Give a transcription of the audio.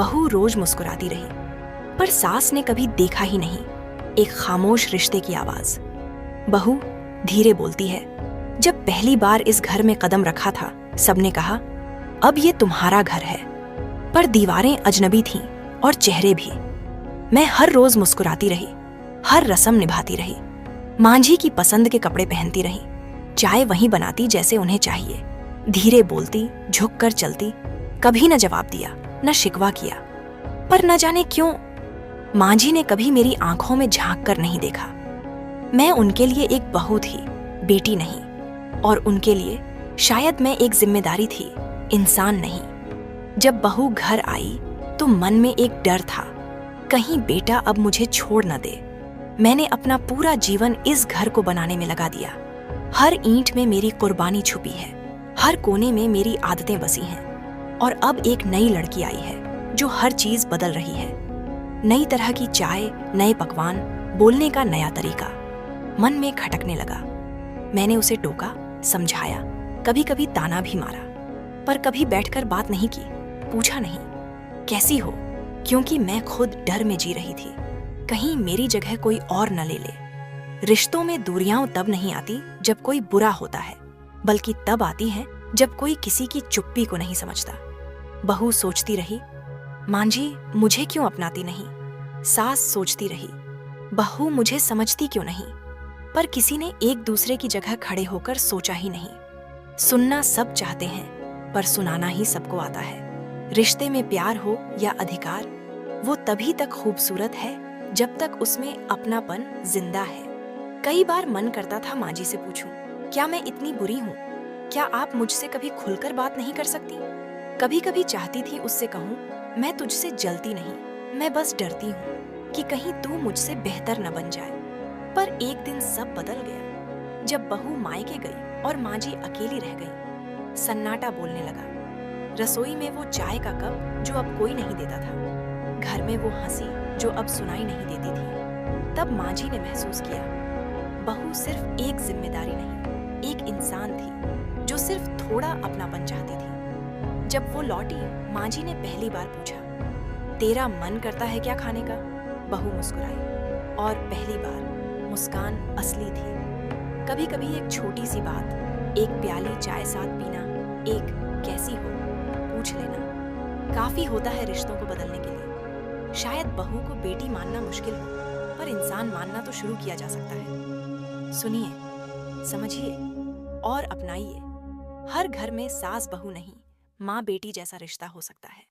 बहू रोज मुस्कुराती रही, पर सास ने कभी देखा ही नहीं एक खामोश रिश्ते की आवाज। बहू धीरे बोलती है, जब पहली बार इस घर में कदम रखा था सबने कहा अब ये तुम्हारा घर है। पर दीवारें अजनबी थीं और चेहरे भी। मैं हर रोज मुस्कुराती रही, हर रस्म निभाती रही, मांझी की पसंद के कपड़े पहनती रही, चाय वहीं बनाती जैसे उन्हें चाहिए, धीरे बोलती, झुककर चलती, कभी न जवाब दिया न शिकवा किया। पर न जाने क्यों मांझी ने कभी मेरी आंखों में झांक कर नहीं देखा। मैं उनके लिए एक बहू थी, बेटी नहीं, और उनके लिए शायद मैं एक जिम्मेदारी थी, इंसान नहीं। जब बहू घर आई तो मन में एक डर था, कहीं बेटा अब मुझे छोड़ न दे। मैंने अपना पूरा जीवन इस घर को बनाने में लगा दिया। हर ईंट में मेरी कुर्बानी छुपी है, हर कोने में मेरी आदतें बसी हैं। और अब एक नई लड़की आई है जो हर चीज बदल रही है। नई तरह की चाय, नए पकवान, बोलने का नया तरीका। मन में खटकने लगा। मैंने उसे टोका, समझाया, कभी कभी ताना भी मारा, पर कभी बैठकर बात नहीं की, पूछा नहीं कैसी हो, क्योंकि मैं खुद डर में जी रही थी, कहीं मेरी जगह कोई और न ले ले। रिश्तों में दूरियां तब नहीं आती जब कोई बुरा होता है, बल्कि तब आती हैं जब कोई किसी की चुप्पी को नहीं समझता। बहू सोचती रही, मांझी मुझे क्यों अपनाती नहीं। सास सोचती रही, बहू मुझे समझती क्यों नहीं। पर किसी ने एक दूसरे की जगह खड़े होकर सोचा ही नहीं। सुनना सब चाहते हैं, पर सुनाना ही सबको आता है। रिश्ते में प्यार हो या अधिकार, वो तभी तक खूबसूरत है जब तक उसमें अपनापन जिंदा है। कई बार मन करता था मांझी से पूछूं, क्या मैं इतनी बुरी हूँ? क्या आप मुझसे कभी खुलकर बात नहीं कर सकती? कभी कभी चाहती थी उससे कहूँ, मैं तुझसे जलती नहीं, मैं बस डरती हूँ कि कहीं तू मुझसे बेहतर न बन जाए। पर एक दिन सब बदल गया जब बहू मायके गई और मांझी अकेली रह गई। सन्नाटा बोलने लगा। रसोई में वो चाय का कप जो अब कोई नहीं देता था, घर में वो हंसी जो अब सुनाई नहीं देती थी। तब मांझी ने महसूस किया, बहू सिर्फ एक जिम्मेदारी नहीं, एक इंसान थी जो सिर्फ थोड़ा अपनापन चाहती थी। जब वो लौटी, मांझी ने पहली बार पूछा, तेरा मन करता है क्या खाने का? बहू मुस्कुराई, और पहली बार मुस्कान असली थी। कभी कभी एक छोटी सी बात, एक प्याली चाय साथ पीना, एक कैसी हो पूछ लेना, काफी होता है रिश्तों को बदलने के लिए। शायद बहू को बेटी मानना मुश्किल हो, पर इंसान मानना तो शुरू किया जा सकता है। सुनिए, समझिए और अपनाइए। हर घर में सास बहू नहीं, माँ बेटी जैसा रिश्ता हो सकता है।